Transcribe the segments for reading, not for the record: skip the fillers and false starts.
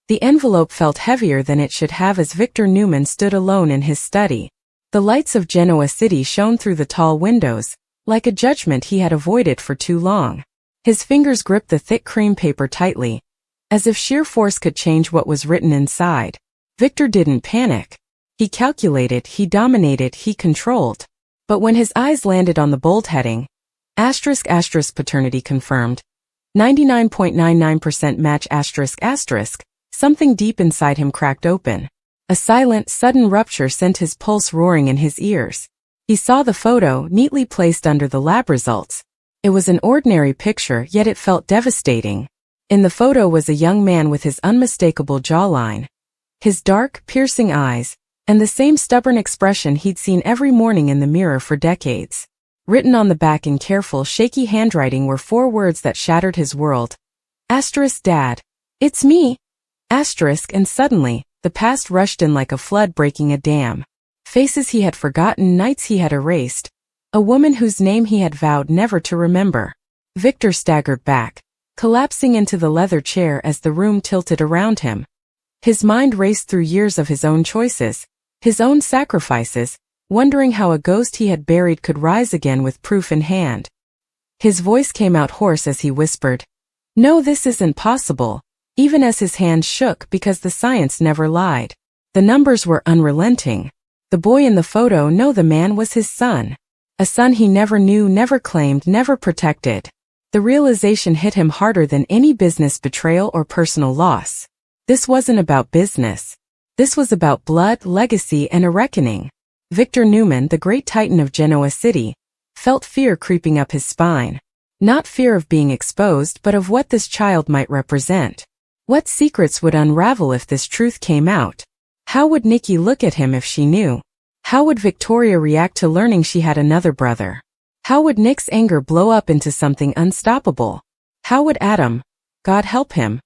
The envelope felt heavier than it should have as Victor Newman stood alone in his study. The lights of Genoa City shone through the tall windows, like a judgment he had avoided for too long. His fingers gripped the thick cream paper tightly, as if sheer force could change what was written inside. Victor didn't panic. He calculated, he dominated, he controlled. But when his eyes landed on the bold heading, *** paternity confirmed, 99.99% match ***, something deep inside him cracked open. A silent, sudden rupture sent his pulse roaring in his ears. He saw the photo, neatly placed under the lab results. It was an ordinary picture, yet it felt devastating. In the photo was a young man with his unmistakable jawline, his dark, piercing eyes, and the same stubborn expression he'd seen every morning in the mirror for decades. Written on the back in careful, shaky handwriting were 4 words that shattered his world. *Dad. It's me. *, and suddenly, the past rushed in like a flood breaking a dam. Faces he had forgotten, nights he had erased, a woman whose name he had vowed never to remember. Victor staggered back, collapsing into the leather chair as the room tilted around him. His mind raced through years of his own choices, his own sacrifices, wondering how a ghost he had buried could rise again with proof in hand. His voice came out hoarse as he whispered, "No, this isn't possible," even as his hands shook because the science never lied. The numbers were unrelenting. The boy in the photo, no, the man was his son. A son he never knew, never claimed, never protected. The realization hit him harder than any business betrayal or personal loss. This wasn't about business. This was about blood, legacy, and a reckoning. Victor Newman, the great titan of Genoa City, felt fear creeping up his spine. Not fear of being exposed, but of what this child might represent. What secrets would unravel if this truth came out? How would Nikki look at him if she knew? How would Victoria react to learning she had another brother? How would Nick's anger blow up into something unstoppable? How would Adam, God help him,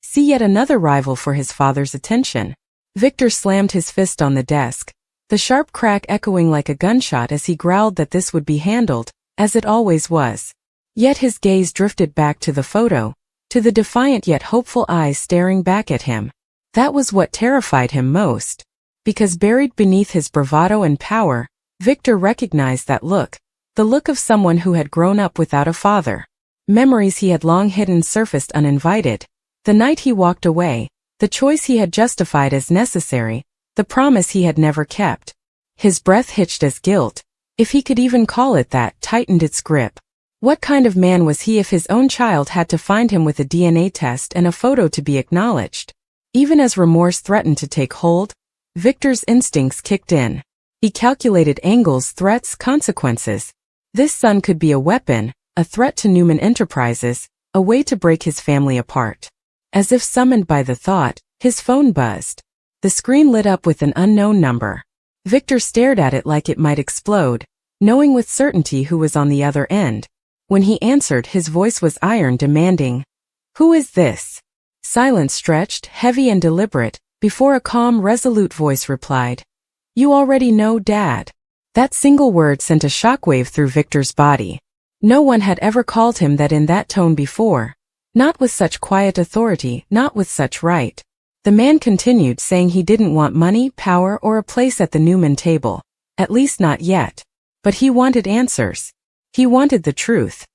see yet another rival for his father's attention? Victor slammed his fist on the desk, the sharp crack echoing like a gunshot as he growled that this would be handled, as it always was. Yet his gaze drifted back to the photo, to the defiant yet hopeful eyes staring back at him. That was what terrified him most. Because buried beneath his bravado and power, Victor recognized that look, the look of someone who had grown up without a father. Memories he had long hidden surfaced uninvited. The night he walked away, the choice he had justified as necessary, the promise he had never kept. His breath hitched as guilt, if he could even call it that, tightened its grip. What kind of man was he if his own child had to find him with a DNA test and a photo to be acknowledged? Even as remorse threatened to take hold, Victor's instincts kicked in. He calculated angles, threats, consequences. This son could be a weapon, a threat to Newman Enterprises, a way to break his family apart. As if summoned by the thought, his phone buzzed. The screen lit up with an unknown number. Victor stared at it like it might explode, knowing with certainty who was on the other end. When he answered, his voice was iron, demanding, "Who is this?" Silence stretched, heavy and deliberate, before a calm, resolute voice replied, "You already know, Dad." That single word sent a shockwave through Victor's body. No one had ever called him that in that tone before. Not with such quiet authority, not with such right. The man continued, saying he didn't want money, power, or a place at the Newman table. At least not yet. But he wanted answers. He wanted the truth.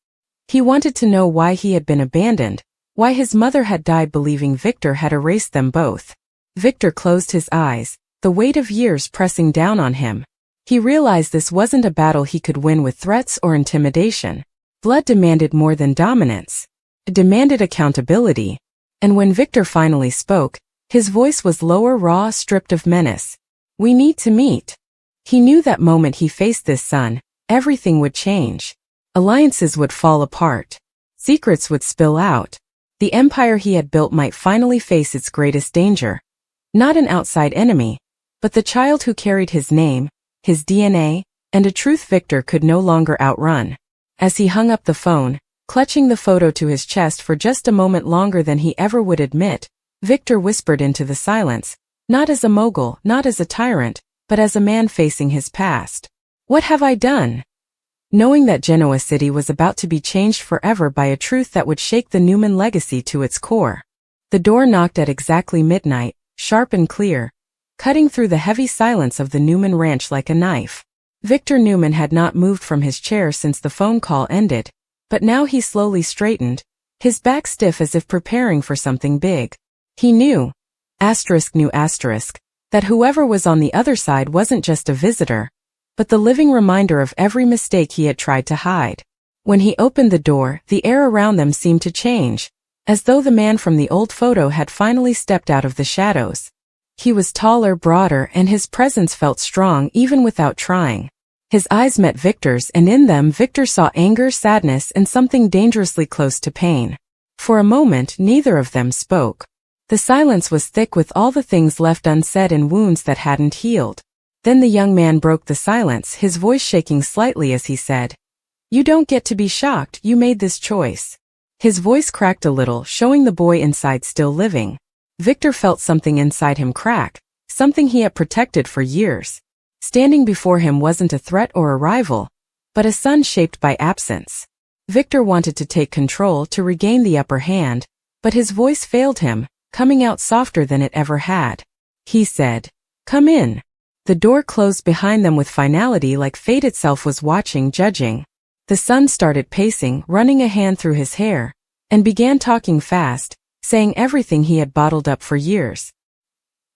He wanted to know why he had been abandoned, why his mother had died believing Victor had erased them both. Victor closed his eyes, the weight of years pressing down on him. He realized this wasn't a battle he could win with threats or intimidation. Blood demanded more than dominance. It demanded accountability. And when Victor finally spoke, his voice was lower, raw, stripped of menace. "We need to meet." He knew that moment he faced this son, everything would change. Alliances would fall apart. Secrets would spill out. The empire he had built might finally face its greatest danger. Not an outside enemy, but the child who carried his name, his DNA, and a truth Victor could no longer outrun. As he hung up the phone, clutching the photo to his chest for just a moment longer than he ever would admit, Victor whispered into the silence, not as a mogul, not as a tyrant, but as a man facing his past. "What have I done?" Knowing that Genoa City was about to be changed forever by a truth that would shake the Newman legacy to its core. The door knocked at exactly midnight, sharp and clear, cutting through the heavy silence of the Newman ranch like a knife. Victor Newman had not moved from his chair since the phone call ended, but now he slowly straightened, his back stiff as if preparing for something big. He knew, that whoever was on the other side wasn't just a visitor, but the living reminder of every mistake he had tried to hide. When he opened the door, the air around them seemed to change, as though the man from the old photo had finally stepped out of the shadows. He was taller, broader, and his presence felt strong even without trying. His eyes met Victor's, and in them Victor saw anger, sadness, and something dangerously close to pain. For a moment, neither of them spoke. The silence was thick with all the things left unsaid and wounds that hadn't healed. Then the young man broke the silence, his voice shaking slightly as he said, "You don't get to be shocked, you made this choice." His voice cracked a little, showing the boy inside still living. Victor felt something inside him crack, something he had protected for years. Standing before him wasn't a threat or a rival, but a son shaped by absence. Victor wanted to take control, to regain the upper hand, but his voice failed him, coming out softer than it ever had. He said, "Come in." The door closed behind them with finality, like fate itself was watching, judging. The son started pacing, running a hand through his hair, and began talking fast, saying everything he had bottled up for years.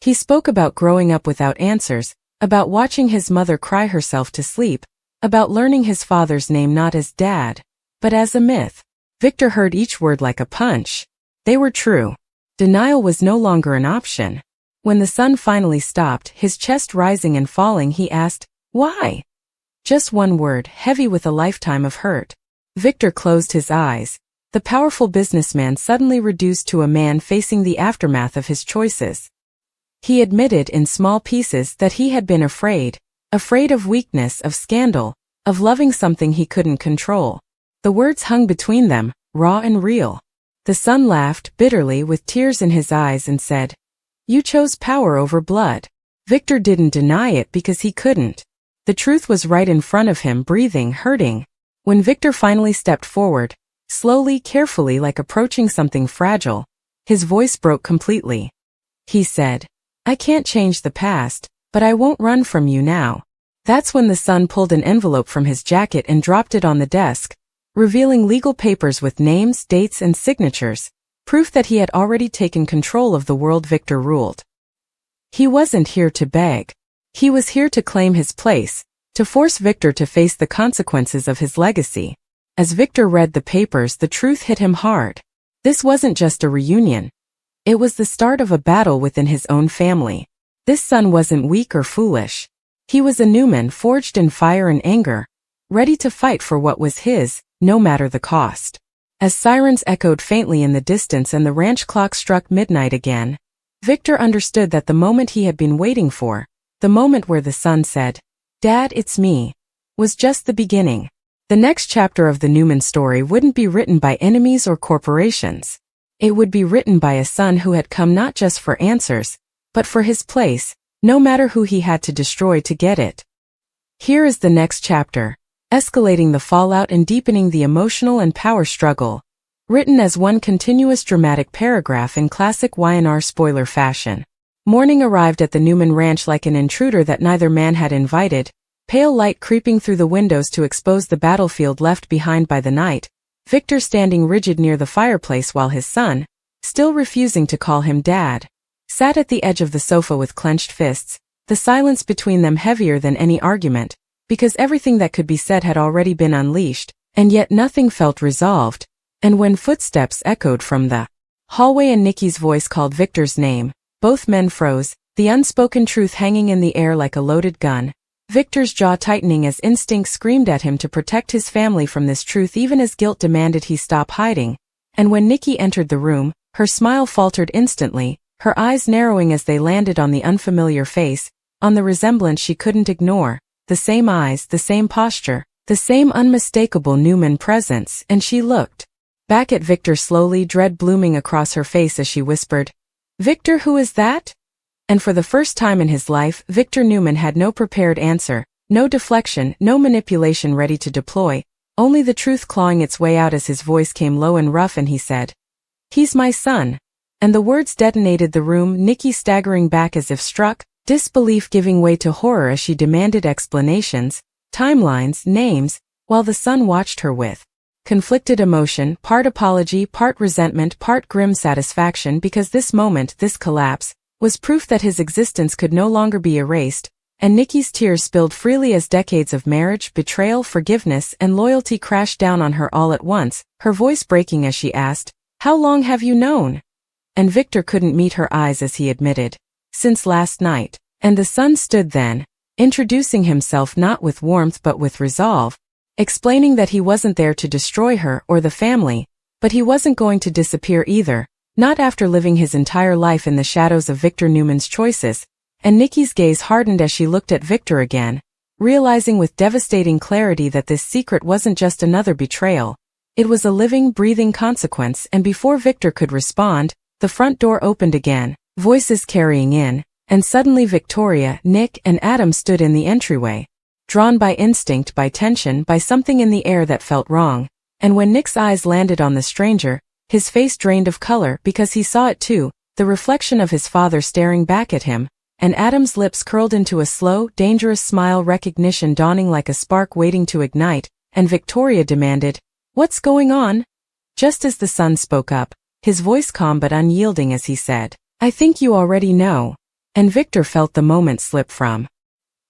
He spoke about growing up without answers, about watching his mother cry herself to sleep, about learning his father's name not as Dad, but as a myth. Victor heard each word like a punch. They were true. Denial was no longer an option. When the son finally stopped, his chest rising and falling, he asked, "Why?" Just one word, heavy with a lifetime of hurt. Victor closed his eyes. The powerful businessman suddenly reduced to a man facing the aftermath of his choices. He admitted in small pieces that he had been afraid of weakness, of scandal, of loving something he couldn't control. The words hung between them, raw and real. The son laughed bitterly with tears in his eyes and said, "You chose power over blood." Victor didn't deny it because he couldn't. The truth was right in front of him, breathing, hurting. When Victor finally stepped forward, slowly, carefully, like approaching something fragile, his voice broke completely. He said, "I can't change the past, but I won't run from you now." That's when the son pulled an envelope from his jacket and dropped it on the desk, revealing legal papers with names, dates, and signatures, proof that he had already taken control of the world Victor ruled. He wasn't here to beg. He was here to claim his place, to force Victor to face the consequences of his legacy. As Victor read the papers, the truth hit him hard. This wasn't just a reunion. It was the start of a battle within his own family. This son wasn't weak or foolish. He was a Newman forged in fire and anger, ready to fight for what was his, no matter the cost. As sirens echoed faintly in the distance and the ranch clock struck midnight again, Victor understood that the moment he had been waiting for, the moment where the son said, "Dad, it's me," was just the beginning. The next chapter of the Newman story wouldn't be written by enemies or corporations. It would be written by a son who had come not just for answers, but for his place, no matter who he had to destroy to get it. Here is the next chapter, escalating the fallout and deepening the emotional and power struggle, written as one continuous dramatic paragraph in classic Y&R spoiler fashion. Morning arrived at the Newman ranch like an intruder that neither man had invited, pale light creeping through the windows to expose the battlefield left behind by the night, Victor standing rigid near the fireplace while his son, still refusing to call him Dad, sat at the edge of the sofa with clenched fists, the silence between them heavier than any argument, because everything that could be said had already been unleashed, and yet nothing felt resolved. And when footsteps echoed from the hallway and Nikki's voice called Victor's name, both men froze, the unspoken truth hanging in the air like a loaded gun. Victor's jaw tightening as instinct screamed at him to protect his family from this truth even as guilt demanded he stop hiding. And when Nikki entered the room, her smile faltered instantly, her eyes narrowing as they landed on the unfamiliar face, on the resemblance she couldn't ignore, the same eyes, the same posture, the same unmistakable Newman presence, and she looked back at Victor slowly, dread blooming across her face as she whispered, "Victor, who is that?" And for the first time in his life, Victor Newman had no prepared answer, no deflection, no manipulation ready to deploy, only the truth clawing its way out as his voice came low and rough and he said, "He's my son." And the words detonated the room, Nikki staggering back as if struck, disbelief giving way to horror as she demanded explanations, timelines, names, while the son watched her with conflicted emotion, part apology, part resentment, part grim satisfaction, because this moment, this collapse, was proof that his existence could no longer be erased, and Nikki's tears spilled freely as decades of marriage, betrayal, forgiveness, and loyalty crashed down on her all at once, her voice breaking as she asked, "How long have you known?" And Victor couldn't meet her eyes as he admitted, "Since last night." And the son stood then, introducing himself not with warmth but with resolve, explaining that he wasn't there to destroy her or the family, but he wasn't going to disappear either, not after living his entire life in the shadows of Victor Newman's choices. And Nikki's gaze hardened as she looked at Victor again, realizing with devastating clarity that this secret wasn't just another betrayal. It was a living, breathing consequence, and before Victor could respond, the front door opened again, voices carrying in, and suddenly Victoria, Nick, and Adam stood in the entryway. Drawn by instinct, by tension, by something in the air that felt wrong, and when Nick's eyes landed on the stranger, his face drained of color because he saw it too, the reflection of his father staring back at him, and Adam's lips curled into a slow, dangerous smile, recognition dawning like a spark waiting to ignite, and Victoria demanded, "What's going on?" Just as the son spoke up, his voice calm but unyielding as he said, "I think you already know." And Victor felt the moment slip from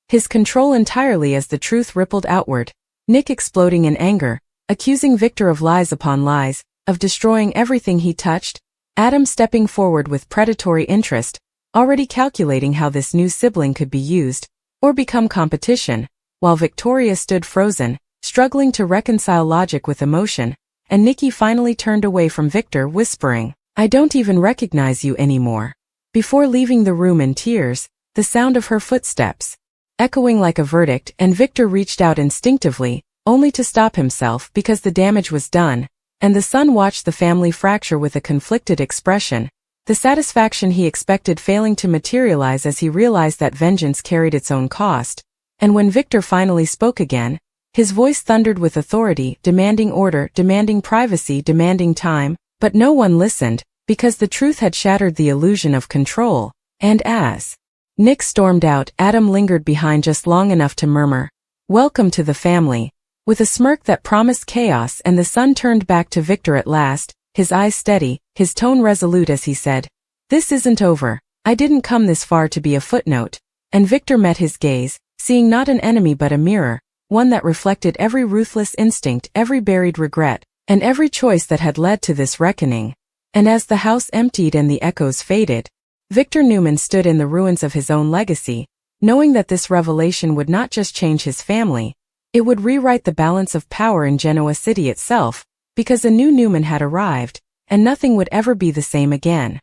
his control entirely as the truth rippled outward, Nick exploding in anger, accusing Victor of lies upon lies, of destroying everything he touched, Adam stepping forward with predatory interest, already calculating how this new sibling could be used, or become competition, while Victoria stood frozen, struggling to reconcile logic with emotion, and Nikki finally turned away from Victor whispering, "I don't even recognize you anymore." Before leaving the room in tears, the sound of her footsteps echoing like a verdict, and Victor reached out instinctively, only to stop himself because the damage was done, and the son watched the family fracture with a conflicted expression, the satisfaction he expected failing to materialize as he realized that vengeance carried its own cost. And when Victor finally spoke again, his voice thundered with authority, demanding order, demanding privacy, demanding time, but no one listened, because the truth had shattered the illusion of control, and as Nick stormed out, Adam lingered behind just long enough to murmur, "Welcome to the family," with a smirk that promised chaos, and the son turned back to Victor at last, his eyes steady, his tone resolute as he said, "This isn't over. I didn't come this far to be a footnote." And Victor met his gaze, seeing not an enemy but a mirror, one that reflected every ruthless instinct, every buried regret, and every choice that had led to this reckoning. And as the house emptied and the echoes faded, Victor Newman stood in the ruins of his own legacy, knowing that this revelation would not just change his family, it would rewrite the balance of power in Genoa City itself, because a new Newman had arrived, and nothing would ever be the same again.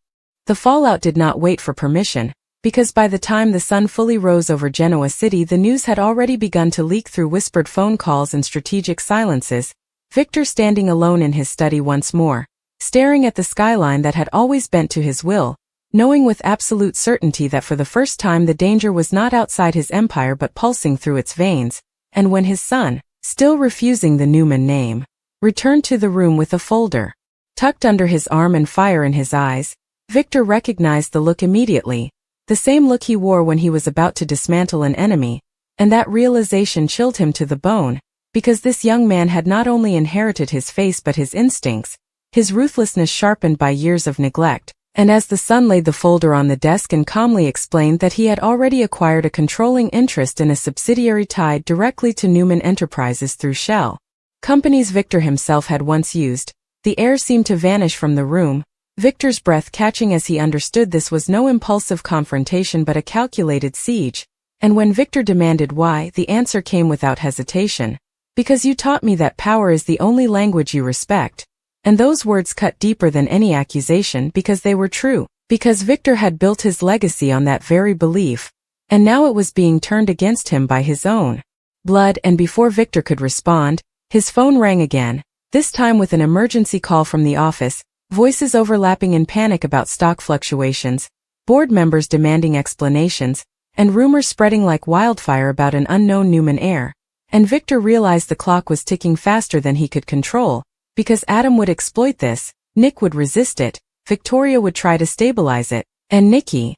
The fallout did not wait for permission, because by the time the sun fully rose over Genoa City, the news had already begun to leak through whispered phone calls and strategic silences, Victor standing alone in his study once more, staring at the skyline that had always bent to his will, knowing with absolute certainty that for the first time the danger was not outside his empire but pulsing through its veins, and when his son, still refusing the Newman name, returned to the room with a folder tucked under his arm and fire in his eyes, Victor recognized the look immediately, the same look he wore when he was about to dismantle an enemy, and that realization chilled him to the bone, because this young man had not only inherited his face but his instincts, his ruthlessness sharpened by years of neglect. And as the son laid the folder on the desk and calmly explained that he had already acquired a controlling interest in a subsidiary tied directly to Newman Enterprises through Shell, companies Victor himself had once used, the air seemed to vanish from the room, Victor's breath catching as he understood this was no impulsive confrontation but a calculated siege, and when Victor demanded why, the answer came without hesitation, "Because you taught me that power is the only language you respect." And those words cut deeper than any accusation because they were true, because Victor had built his legacy on that very belief, and now it was being turned against him by his own blood. And before Victor could respond, his phone rang again, this time with an emergency call from the office, voices overlapping in panic about stock fluctuations, board members demanding explanations, and rumors spreading like wildfire about an unknown Newman heir. And Victor realized the clock was ticking faster than he could control, because Adam would exploit this, Nick would resist it, Victoria would try to stabilize it, and Nikki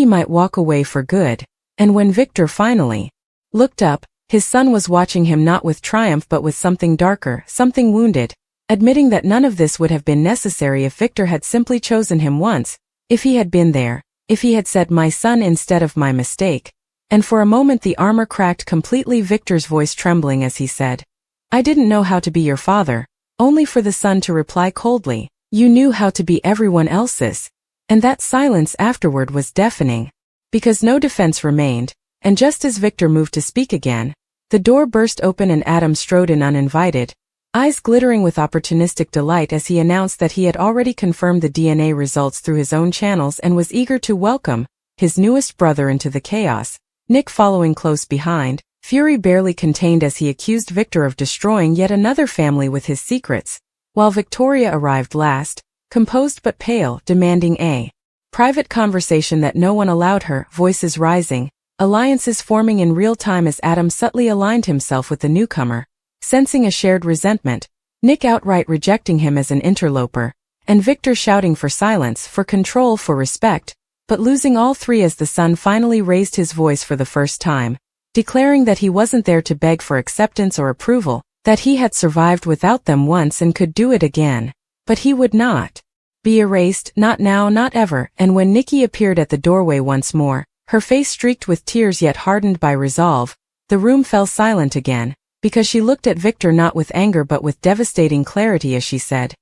might walk away for good. And when Victor finally looked up, his son was watching him not with triumph but with something darker, something wounded, admitting that none of this would have been necessary if Victor had simply chosen him once, if he had been there, if he had said my son instead of my mistake. And for a moment the armor cracked completely, Victor's voice trembling as he said, I didn't know how to be your father, only for the son to reply coldly, you knew how to be everyone else's. And that silence afterward was deafening, because no defense remained, and just as Victor moved to speak again, the door burst open and Adam strode in uninvited, eyes glittering with opportunistic delight as he announced that he had already confirmed the DNA results through his own channels and was eager to welcome his newest brother into the chaos, Nick following close behind, fury barely contained as he accused Victor of destroying yet another family with his secrets, while Victoria arrived last, composed but pale, demanding a private conversation that no one allowed her, voices rising, alliances forming in real time as Adam subtly aligned himself with the newcomer, sensing a shared resentment, Nick outright rejecting him as an interloper, and Victor shouting for silence, for control, for respect, but losing all three as the son finally raised his voice for the first time, declaring that he wasn't there to beg for acceptance or approval, that he had survived without them once and could do it again, but he would not be erased, not now, not ever. And when Nikki appeared at the doorway once more, her face streaked with tears yet hardened by resolve, the room fell silent again, because she looked at Victor not with anger but with devastating clarity as she said,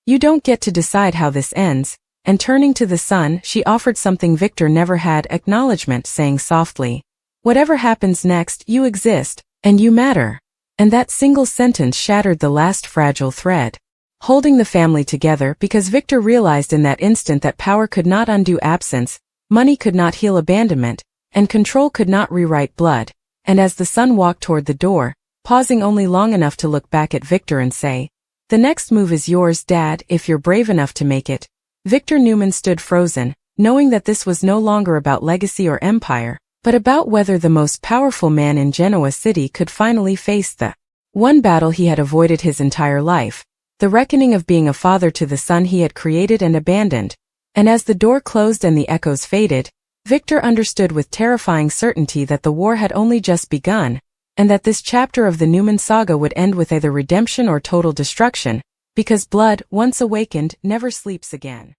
you don't get to decide how this ends. And turning to the son, she offered something Victor never had, acknowledgement, saying softly, whatever happens next, you exist, and you matter. And that single sentence shattered the last fragile thread holding the family together, because Victor realized in that instant that power could not undo absence, money could not heal abandonment, and control could not rewrite blood. And as the son walked toward the door, pausing only long enough to look back at Victor and say, the next move is yours, Dad, if you're brave enough to make it, Victor Newman stood frozen, knowing that this was no longer about legacy or empire, but about whether the most powerful man in Genoa City could finally face the one battle he had avoided his entire life, the reckoning of being a father to the son he had created and abandoned. And as the door closed and the echoes faded, Victor understood with terrifying certainty that the war had only just begun, and that this chapter of the Newman saga would end with either redemption or total destruction, because blood, once awakened, never sleeps again.